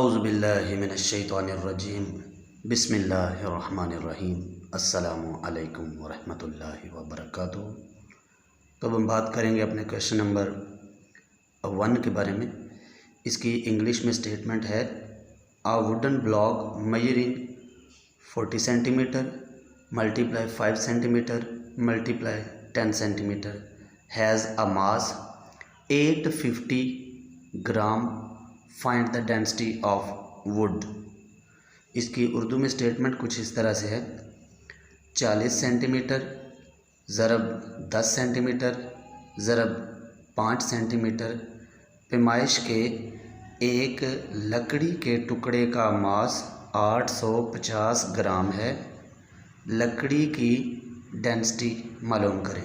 औज़ुबिल्लाहि मिनश्शैतानिर्रजीम बिस्मिल्लाहिर्रहमानिर्रहीम अस्सलामु अलैकुम वरहमतुल्लाहि वबरकातुहू। तो अब हम बात करेंगे अपने क्वेश्चन नंबर 1 के बारे में। इसकी इंग्लिश में स्टेटमेंट है a wooden block measuring 40 centimetre multiply 5 centimetre multiply 10 centimetre has a mass 850 gram, find the density of wood. इसकी उर्दू में स्टेटमेंट कुछ इस तरह से है। 40 सेंटीमीटर ज़रब 10 सेंटीमीटर ज़रब 5 सेंटीमीटर पैमाइश के एक लकड़ी के टुकड़े का मास 850 ग्राम है। लकड़ी की डेंसिटी मालूम करें।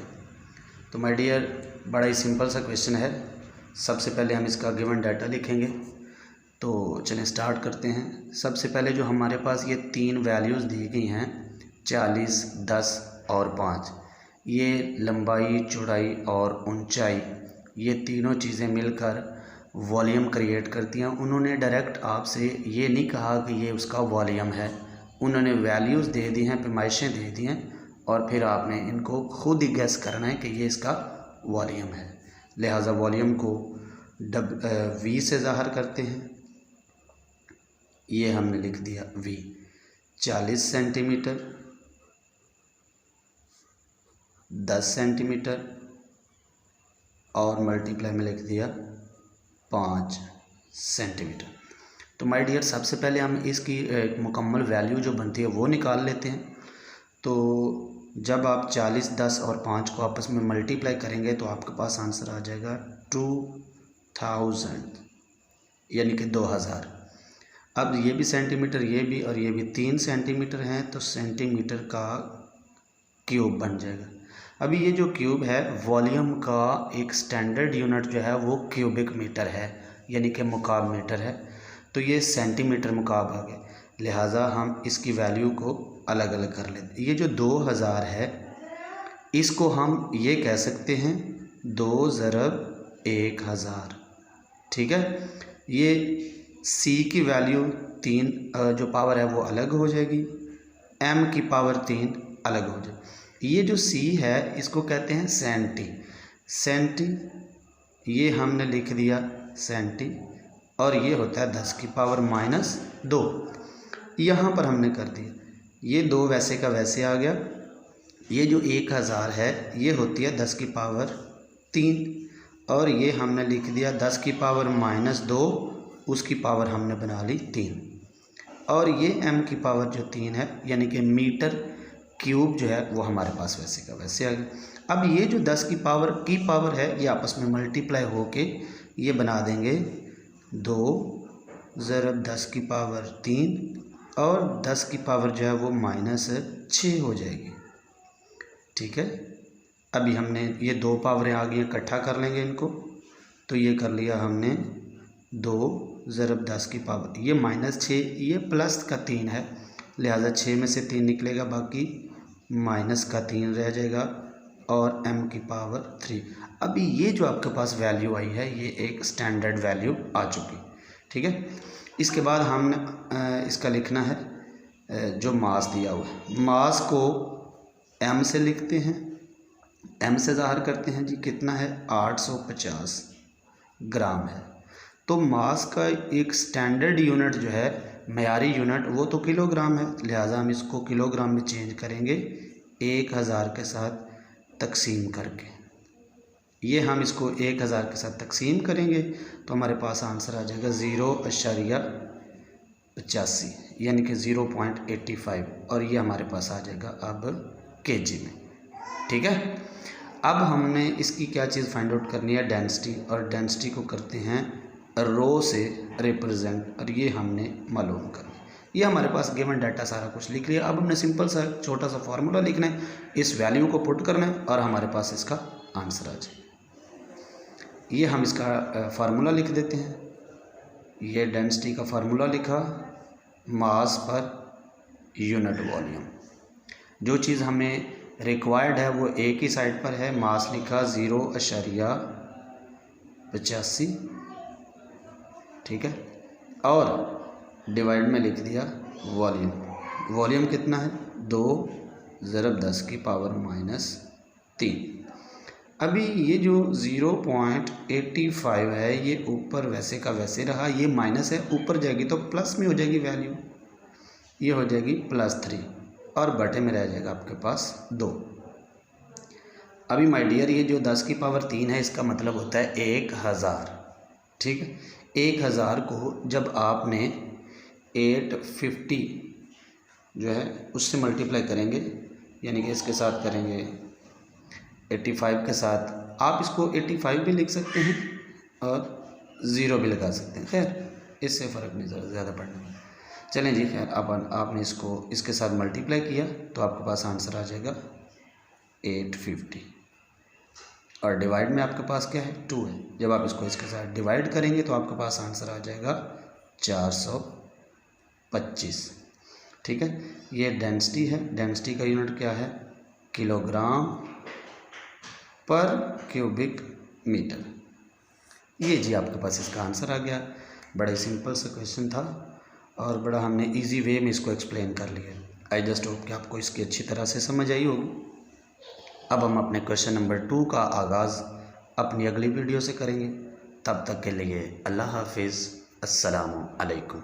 तो माय डियर, बड़ा ही सिंपल सा क्वेश्चन है। सबसे पहले हम इसका गिवन डाटा लिखेंगे। तो चलें स्टार्ट करते हैं। सबसे पहले जो हमारे पास ये 3 वैल्यूज़ दी गई हैं 40, 10 और 5, ये लंबाई, चौड़ाई और ऊंचाई, ये तीनों चीज़ें मिलकर वॉल्यूम क्रिएट करती हैं। उन्होंने डायरेक्ट आपसे ये नहीं कहा कि ये उसका वॉल्यूम है, उन्होंने वैल्यूज़ दे दी हैं, पैमाइशें दे दी हैं, और फिर आपने इनको खुद ही गैस करना है कि ये इसका वॉल्यूम है। लिहाजा वॉल्यूम को V से ज़ाहिर करते हैं। ये हमने लिख दिया V। 40 सेंटीमीटर 10 सेंटीमीटर और मल्टीप्लाई में लिख दिया 5 सेंटीमीटर। तो माय डियर, सबसे पहले हम इसकी मुकम्मल वैल्यू जो बनती है वो निकाल लेते हैं। तो जब आप 40, 10 और 5 को आपस में मल्टीप्लाई करेंगे तो आपके पास आंसर आ जाएगा 2000, यानी कि 2000। अब ये भी सेंटीमीटर, ये भी और ये भी 3 सेंटीमीटर हैं, तो सेंटीमीटर का क्यूब बन जाएगा। अभी ये जो क्यूब है, वॉल्यूम का एक स्टैंडर्ड यूनिट जो है वो क्यूबिक मीटर है, यानी कि मुकाब मीटर है। तो ये सेंटीमीटर मुकाब आ गए, लिहाजा हम इसकी वैल्यू को अलग अलग कर लेते। ये जो 2000 है, इसको हम ये कह सकते हैं 2 ज़रब 1000, ठीक है। ये C की वैल्यू 3 जो पावर है वो अलग हो जाएगी, M की पावर 3 अलग हो जाएगी। ये जो C है इसको कहते हैं सेंटी, ये हमने लिख दिया सेंटी, और ये होता है 10 की पावर -2। यहाँ पर हमने कर दिया, ये 2 वैसे का वैसे आ गया। ये जो 1000 है ये होती है 10 की पावर 3, और ये हमने लिख दिया 10 की पावर -2, उसकी पावर हमने बना ली 3, और ये M की पावर जो 3 है, यानी कि मीटर क्यूब जो है वो हमारे पास वैसे का वैसे आ गया। अब ये जो 10 की पावर है ये आपस में मल्टीप्लाई होके ये बना देंगे 2 ज़रब 10 की पावर 3, और 10 की पावर जो है वो -6 हो जाएगी, ठीक है। अभी हमने ये 2 पावरें आ गई, इकट्ठा कर लेंगे इनको। तो ये कर लिया हमने 2 ज़रब 10 की पावर, ये -6, ये प्लस का 3 है, लिहाजा 6 में से 3 निकलेगा, बाकी माइनस का 3 रह जाएगा, और M की पावर 3। अभी ये जो आपके पास वैल्यू आई है ये एक स्टैंडर्ड वैल्यू आ चुकी, ठीक है। इसके बाद हमने इसका लिखना है जो मास दिया हुआ है। मास को M से लिखते हैं, M से ज़ाहिर करते हैं जी, कितना है 850 ग्राम है। तो मास का एक स्टैंडर्ड यूनिट जो है, मयारी यूनिट, वो तो किलोग्राम है, लिहाजा हम इसको किलोग्राम में चेंज करेंगे 1000 के साथ तकसीम करके। ये हम इसको 1000 के साथ तकसीम करेंगे तो हमारे पास आंसर आ जाएगा 0.85, यानी कि 0.85, और ये हमारे पास आ जाएगा अब केजी में, ठीक है। अब हमने इसकी क्या चीज़ फाइंड आउट करनी है, डेंसिटी, और डेंसिटी को करते हैं रो से रिप्रेजेंट, और ये हमने मालूम करना। ये हमारे पास गिवन डाटा सारा कुछ लिख लिया। अब हमने सिंपल सा छोटा सा फार्मूला लिखना है, इस वैल्यू को पुट करना है, और हमारे पास इसका आंसर आ जाए। ये हम इसका फार्मूला लिख देते हैं। ये डेंसिटी का फार्मूला लिखा, मास पर यूनिट वॉल्यूम। जो चीज़ हमें रिक्वायर्ड है वो एक ही साइड पर है, मास लिखा 0.85, ठीक है, और डिवाइड में लिख दिया वॉल्यूम। वॉल्यूम कितना है 2 ज़रब 10 की पावर -3। अभी ये जो 0.85 है ये ऊपर वैसे का वैसे रहा, ये माइनस है, ऊपर जाएगी तो प्लस में हो जाएगी वैल्यू, ये हो जाएगी +3 और बटे में रह जाएगा आपके पास 2। अभी माय डियर ये जो 10 की पावर 3 है इसका मतलब होता है 1000। ठीक है, 1000 को जब आपने 850 जो है उससे मल्टीप्लाई करेंगे, यानी कि इसके साथ करेंगे 85 के साथ, आप इसको 85 भी लिख सकते हैं और 0 भी लगा सकते हैं, खैर इससे फ़र्क नहीं ज़्यादा पड़ने वाला। चलें जी, खैर आपने इसको इसके साथ मल्टीप्लाई किया तो आपके पास आंसर आ जाएगा 850 और डिवाइड में आपके पास क्या है 2 है। जब आप इसको इसके साथ डिवाइड करेंगे तो आपके पास आंसर आ जाएगा 425। ठीक है, ये डेंसिटी है, डेंसिटी का यूनिट क्या है किलोग्राम पर क्यूबिक मीटर। ये जी आपके पास इसका आंसर आ गया। बड़ा ही सिंपल सा क्वेश्चन था और बड़ा हमने इजी वे में इसको एक्सप्लेन कर लिया। आई जस्ट होप कि आपको इसकी अच्छी तरह से समझ आई होगी। अब हम अपने क्वेश्चन नंबर 2 का आगाज़ अपनी अगली वीडियो से करेंगे। तब तक के लिए अल्लाह हाफिज़, अस्सलामु अलैकुम।